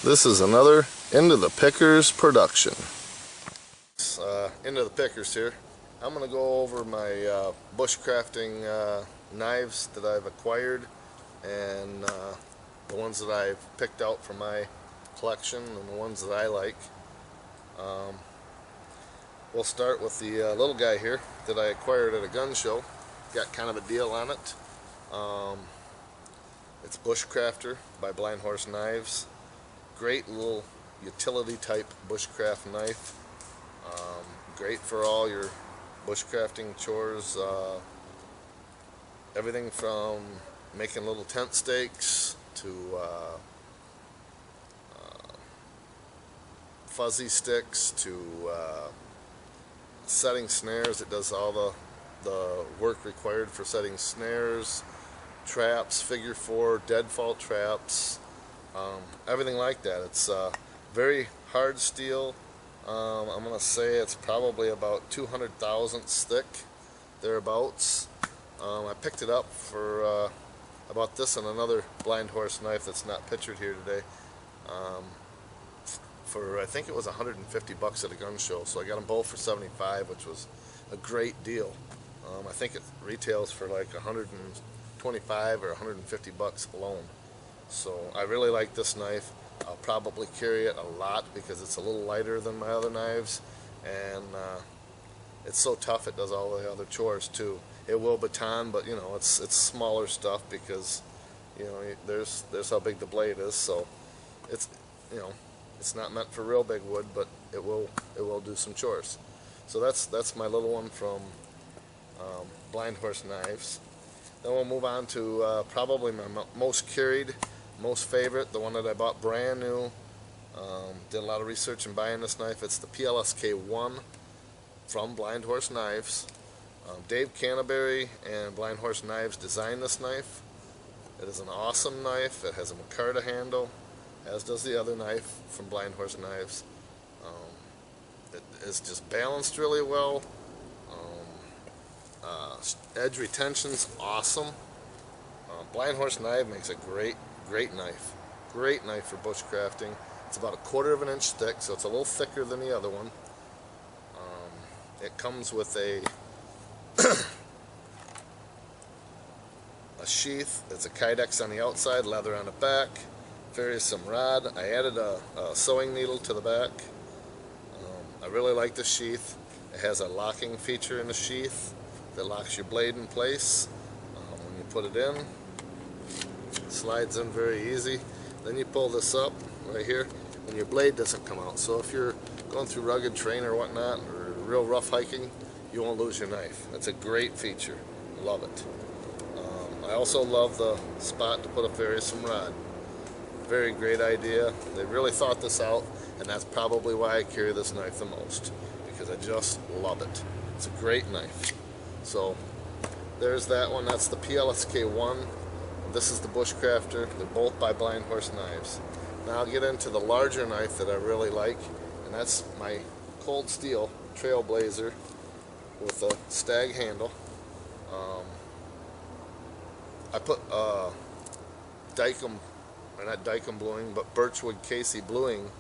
This is another Into the Pickers production. Into the Pickers here. I'm going to go over my bushcrafting knives that I've acquired and the ones that I've picked out from my collection and the ones that I like. We'll start with the little guy here that I acquired at a gun show. Got kind of a deal on it. It's Bushcrafter by Blind Horse Knives. Great little utility type bushcraft knife. Great for all your bushcrafting chores. Everything from making little tent stakes to fuzzy sticks to setting snares. It does all the work required for setting snares, traps, figure 4, deadfall traps, everything like that. It's very hard steel. I'm going to say it's probably about 200 thousandths thick, thereabouts. I picked it up for about this and another Blind Horse knife that's not pictured here today. For I think it was 150 bucks at a gun show, so I got them both for 75, which was a great deal. I think it retails for like 125 or 150 bucks alone. So I really like this knife. I'll probably carry it a lot because it's a little lighter than my other knives, and it's so tough it does all the other chores too. It will baton, but you know it's smaller stuff because you know there's how big the blade is. So it's it's not meant for real big wood, but it will do some chores. So that's my little one from Blind Horse Knives. Then we'll move on to probably my most carried, most favorite, the one that I bought brand new. Did a lot of research in buying this knife. It's the PLSK1 from Blind Horse Knives. Dave Canterbury and Blind Horse Knives designed this knife. It is an awesome knife. It has a micarta handle, as does the other knife from Blind Horse Knives. It is just balanced really well. Edge retention's awesome. Blind Horse Knife makes a great knife. Great knife for bushcrafting. It's about 1/4 of an inch thick, so it's a little thicker than the other one. It comes with a a sheath. It's a kydex on the outside, leather on the back. Varies some rod. I added a sewing needle to the back. I really like the sheath. It has a locking feature in the sheath that locks your blade in place. When you put it in, it slides in very easy. Then you pull this up right here and your blade doesn't come out. So if you're going through rugged terrain or whatnot, or real rough hiking, you won't lose your knife. That's a great feature. Love it. I also love the spot to put a various rod. Very great idea. They really thought this out, and that's probably why I carry this knife the most, because I just love it. It's a great knife. So there's that one. That's the PLSK1. This is the Bushcrafter. They're both by Blind Horse Knives. Now I'll get into the larger knife that I really like, and that's my Cold Steel Trailblazer with a stag handle. I put not Dykem bluing, but Birchwood Casey bluing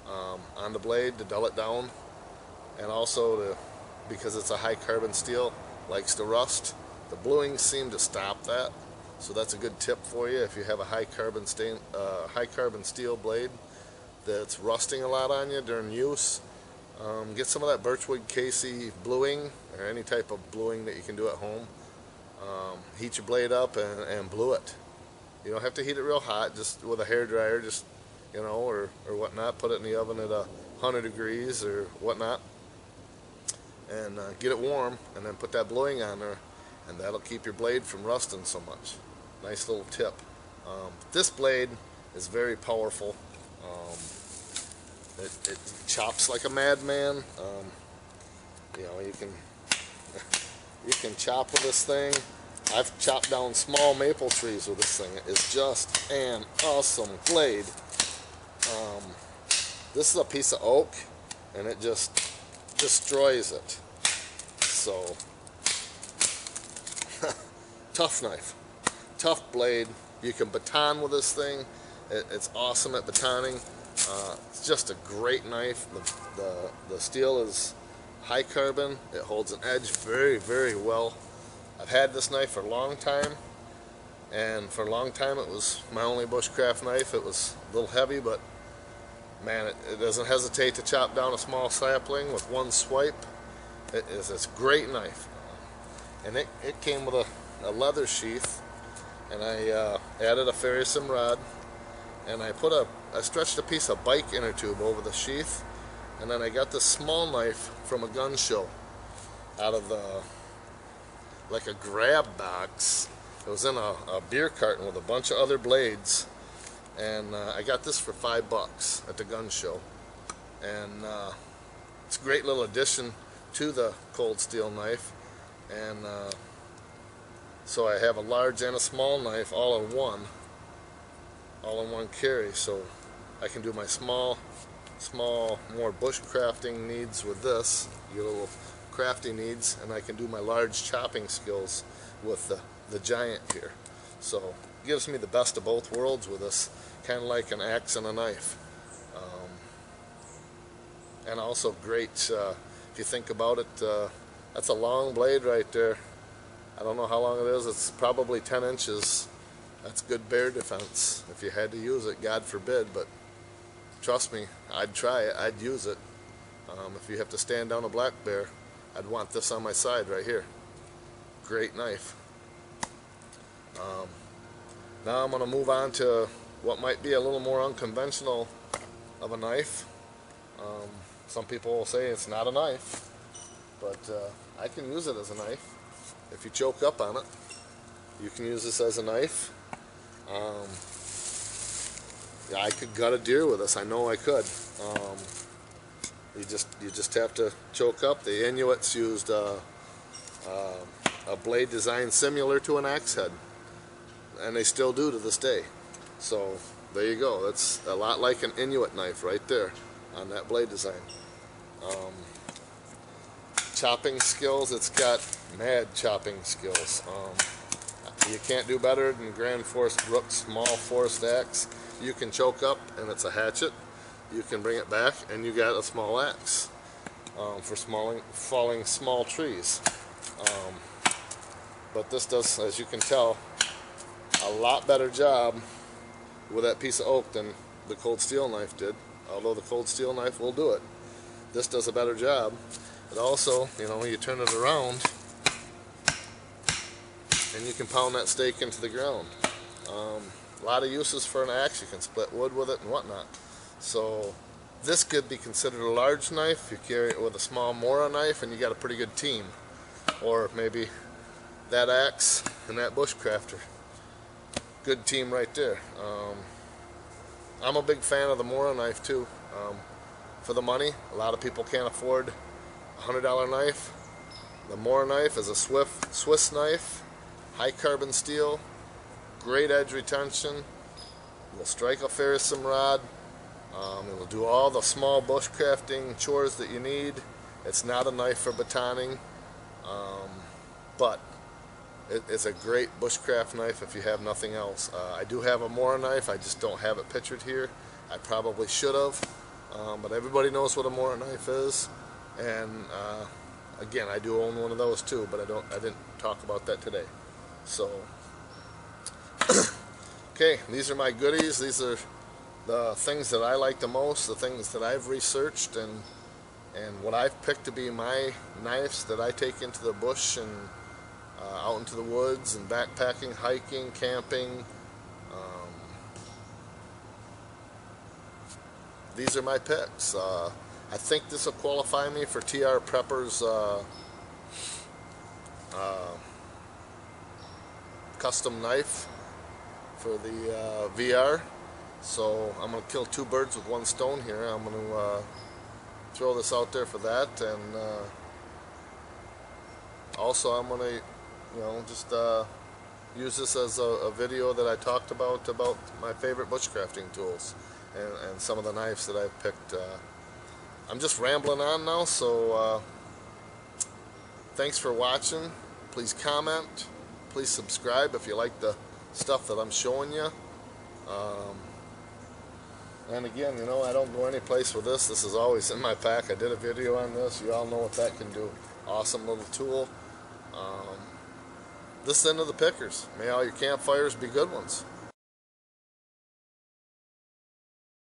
on the blade to dull it down, and also because it's a high carbon steel, likes to rust. The bluing seem to stop that, so that's a good tip for you if you have a high carbon steel blade that's rusting a lot on you during use. Get some of that Birchwood Casey bluing, or any type of bluing that you can do at home. Heat your blade up and blue it. You don't have to heat it real hot, just with a hairdryer, just or whatnot. Put it in the oven at 100 degrees or whatnot, and get it warm, and then put that bluing on there, and that'll keep your blade from rusting so much. Nice little tip. This blade is very powerful. It chops like a madman. You can chop with this thing. I've chopped down small maple trees with this thing. It's just an awesome blade. This is a piece of oak, and it just destroys it. So tough knife, tough blade. You can baton with this thing. It's awesome at batoning. It's just a great knife. The steel is high carbon. It holds an edge very, very well. I've had this knife for a long time, and for a long time it was my only bushcraft knife. It was a little heavy, but man, it doesn't hesitate to chop down a small sapling with one swipe. It's a great knife. And it came with a leather sheath, and I added a ferrocym rod, and I stretched a piece of bike inner tube over the sheath, and then I got this small knife from a gun show out of like a grab box. It was in a beer carton with a bunch of other blades, and I got this for $5 at the gun show, and it's a great little addition to the cold steel knife. And so I have a large and a small knife all in one carry, so I can do my small more bushcrafting needs with this, your little crafty needs, and I can do my large chopping skills with the giant here. So it gives me the best of both worlds with this, kind of like an axe and a knife. And also great, if you think about it, that's a long blade right there. I don't know how long it is. It's probably 10 inches. That's good bear defense if you had to use it, God forbid, but trust me, I'd try it, I'd use it. If you have to stand down a black bear, I'd want this on my side right here. Great knife. Now I'm going to move on to what might be a little more unconventional of a knife. Some people will say it's not a knife, but I can use it as a knife. If you choke up on it, you can use this as a knife. Yeah, I could gut a deer with this. I know I could. You just have to choke up. The Inuits used a blade design similar to an axe head, and they still do to this day. So there you go. That's a lot like an Inuit knife right there on that blade design. Chopping skills, it's got mad chopping skills. You can't do better than Grand Forest Brook small forest axe. You can choke up and it's a hatchet. You can bring it back and you got a small axe for falling small trees. But this does, as you can tell, a lot better job with that piece of oak than the cold steel knife did. Although the cold steel knife will do it, this does a better job. But also, you know, you turn it around and you can pound that stake into the ground. A lot of uses for an axe. You can split wood with it and whatnot. So this could be considered a large knife. You carry it with a small Mora knife and you got a pretty good team. Or maybe that axe and that bushcrafter. Good team right there. I'm a big fan of the Mora knife too. For the money, a lot of people can't afford a $100 knife. The Mora knife is a Swiss knife, high carbon steel, great edge retention. It will strike a ferrocym rod. It will do all the small bushcrafting chores that you need. It's not a knife for batoning, but it's a great bushcraft knife if you have nothing else. I do have a Mora knife, I just don't have it pictured here. I probably should have, but everybody knows what a Mora knife is. And again, I do own one of those too, but I didn't talk about that today. So okay, these are my goodies. These are the things that I like the most, the things that I've researched, and what I've picked to be my knives that I take into the bush and out into the woods and backpacking, hiking, camping. These are my picks. I think this will qualify me for TR Prepper's custom knife for the VR. So I'm going to kill two birds with one stone here. I'm going to throw this out there for that, and also I'm going to, you know, just use this as a video that I talked about my favorite bushcrafting tools and some of the knives that I've picked. I'm just rambling on now, so thanks for watching. Please comment, please subscribe if you like the stuff that I'm showing you. And again, you know, I don't go any place with this. This is always in my pack. I did a video on this. You all know what that can do. Awesome little tool. This end of the pickers. May all your campfires be good ones.